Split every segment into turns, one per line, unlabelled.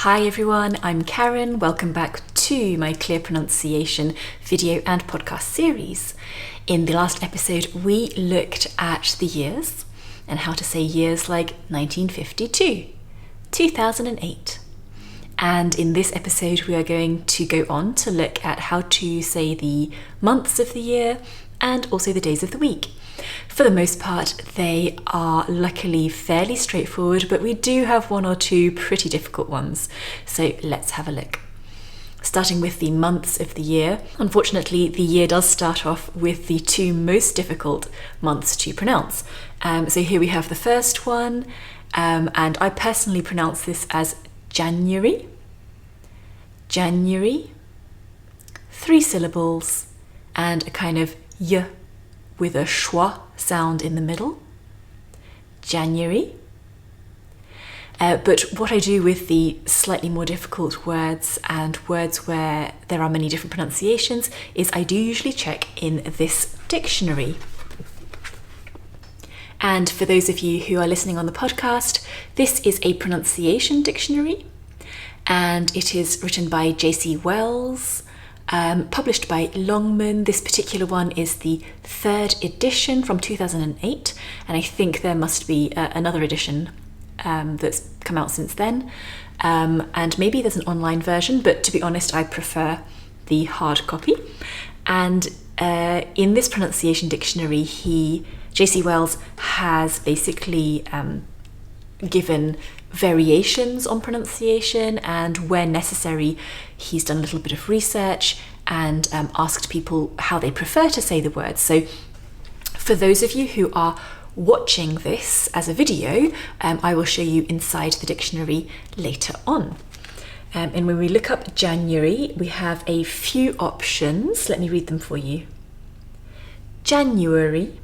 Hi everyone, I'm Karen. Welcome back to my Clear Pronunciation video and podcast series. In the last episode, we looked at the years and how to say years like 1952, 2008. And in this episode, we are going to go on to look at how to say the months of the year and also the days of the week. For the most part, they are luckily fairly straightforward, but we do have one or two pretty difficult ones. So let's have a look. Starting with the months of the year. Unfortunately, the year does start off with the two most difficult months to pronounce. So here we have the first one, and I personally pronounce this as January. January. 3 syllables and a kind of y with a schwa sound in the middle. January. But what I do with the slightly more difficult words and words where there are many different pronunciations is I do usually check in this dictionary. And for those of you who are listening on the podcast, this is a pronunciation dictionary, and it is written by J.C. Wells, published by Longman. This particular one is the 3rd edition from 2008, and I think there must be another edition that's come out since then, and maybe there's an online version, but to be honest, I prefer the hard copy. And in this pronunciation dictionary, J.C. Wells has basically given variations on pronunciation, and where necessary he's done a little bit of research and asked people how they prefer to say the words. So for those of you who are watching this as a video, I will show you inside the dictionary later on. And when we look up January, we have a few options. Let me read them for you. January,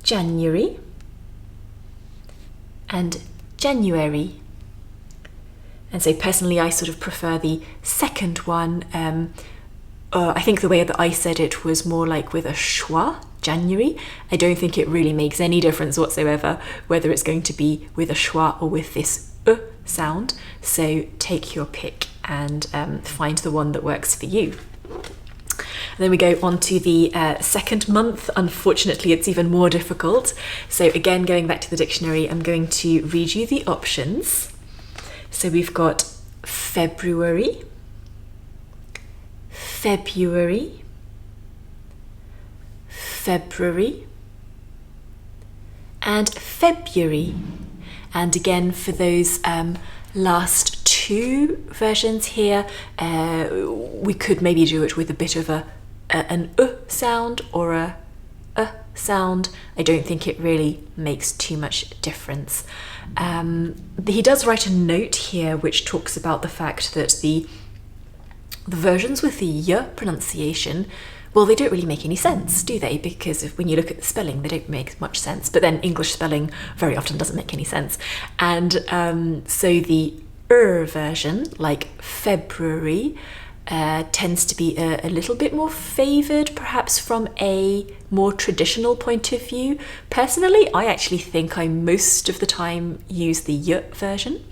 January, and January. And so personally, I sort of prefer the second one. I think the way that I said it was more like with a schwa, January. I don't think it really makes any difference whatsoever whether it's going to be with a schwa or with this sound. So take your pick and find the one that works for you. And then we go on to the second month. Unfortunately, it's even more difficult. So again, going back to the dictionary, I'm going to read you the options. So we've got February, February, February, and February. And again, for those last two versions here, we could maybe do it with a bit of an sound or a sound. I don't think it really makes too much difference. He does write a note here which talks about the fact that the versions with the y pronunciation, well, they don't really make any sense, do they? Because when you look at the spelling, they don't make much sense. But then English spelling very often doesn't make any sense. And so the version, like February, tends to be a little bit more favoured, perhaps from a more traditional point of view. Personally, I actually think I most of the time use the y version.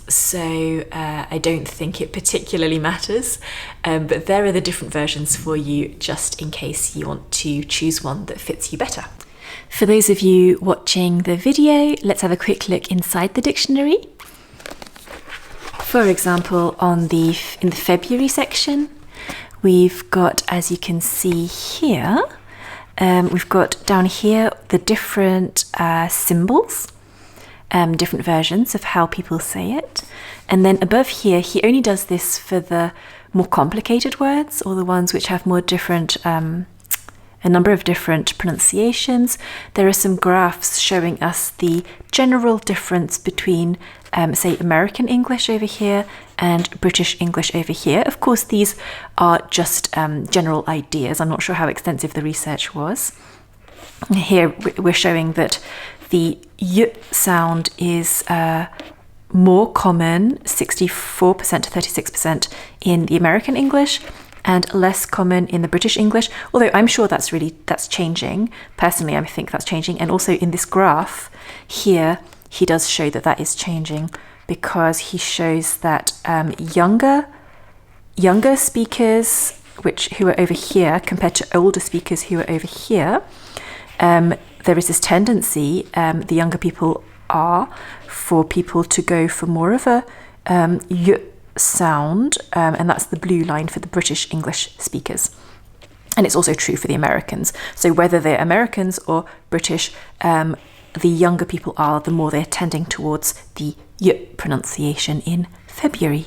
So I don't think it particularly matters, but there are the different versions for you just in case you want to choose one that fits you better. For those of you watching the video, let's have a quick look inside the dictionary. For example, in the February section, we've got, as you can see here, we've got down here the different symbols, different versions of how people say it. And then above here, he only does this for the more complicated words or the ones which have more different, a number of different pronunciations. There are some graphs showing us the general difference between, say, American English over here and British English over here. Of course, these are just general ideas. I'm not sure how extensive the research was. Here we're showing that the y sound is more common, 64% to 36% in the American English, and less common in the British English, although I'm sure that's changing. Personally, I think that's changing. And also in this graph here, he does show that that is changing, because he shows that younger speakers, who are over here, compared to older speakers who are over here, there is this tendency, the younger people are, for people to go for more of a y sound, and that's the blue line for the British English speakers. And it's also true for the Americans. So whether they're Americans or British, the younger people are, the more they're tending towards the y pronunciation in February.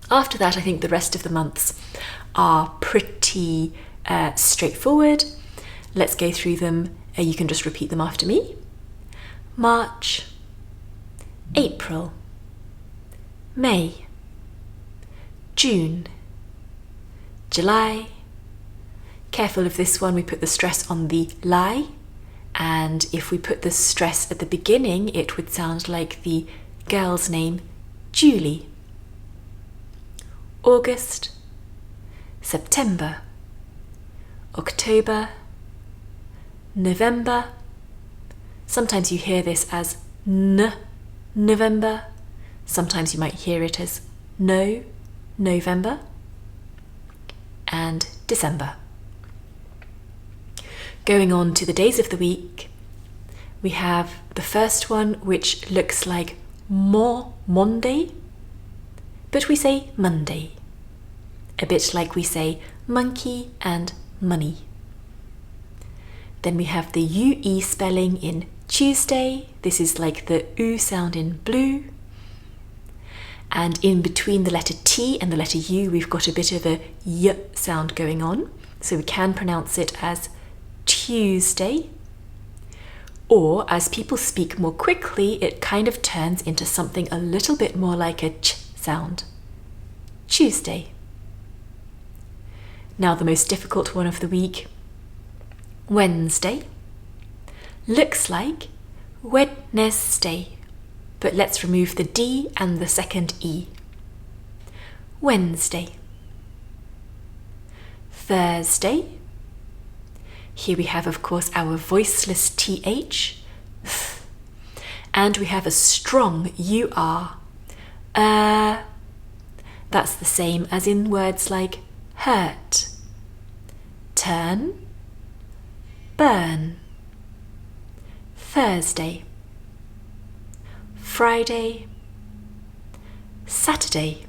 After that, I think the rest of the months are pretty straightforward. Let's go through them. You can just repeat them after me. March, April, May, June, July. Careful of this one, we put the stress on the lie, and if we put the stress at the beginning, it would sound like the girl's name, Julie. August, September, October, November. Sometimes you hear this as November. Sometimes you might hear it as November. And December. Going on to the days of the week, we have the first one, which looks like Monday, but we say Monday, a bit like we say monkey and money. Then we have the UE spelling in Tuesday. This is like the U sound in blue. And in between the letter T and the letter U, we've got a bit of a Y sound going on. So we can pronounce it as Tuesday. Or as people speak more quickly, it kind of turns into something a little bit more like a ch sound. Tuesday. Now the most difficult one of the week, Wednesday. Looks like Wednesday, but let's remove the D and the second E. Wednesday. Thursday. Here we have, of course, our voiceless TH. And we have a strong UR. That's the same as in words like hurt, turn, burn. Thursday. Friday. Saturday.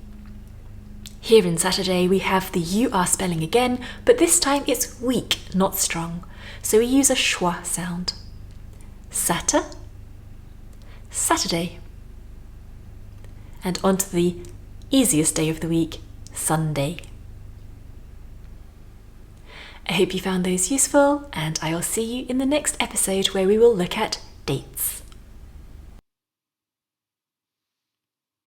Here in Saturday we have the UR spelling again, but this time it's weak, not strong. So we use a schwa sound. Saturday. And on to the easiest day of the week, Sunday. I hope you found those useful, and I'll see you in the next episode where we will look at dates.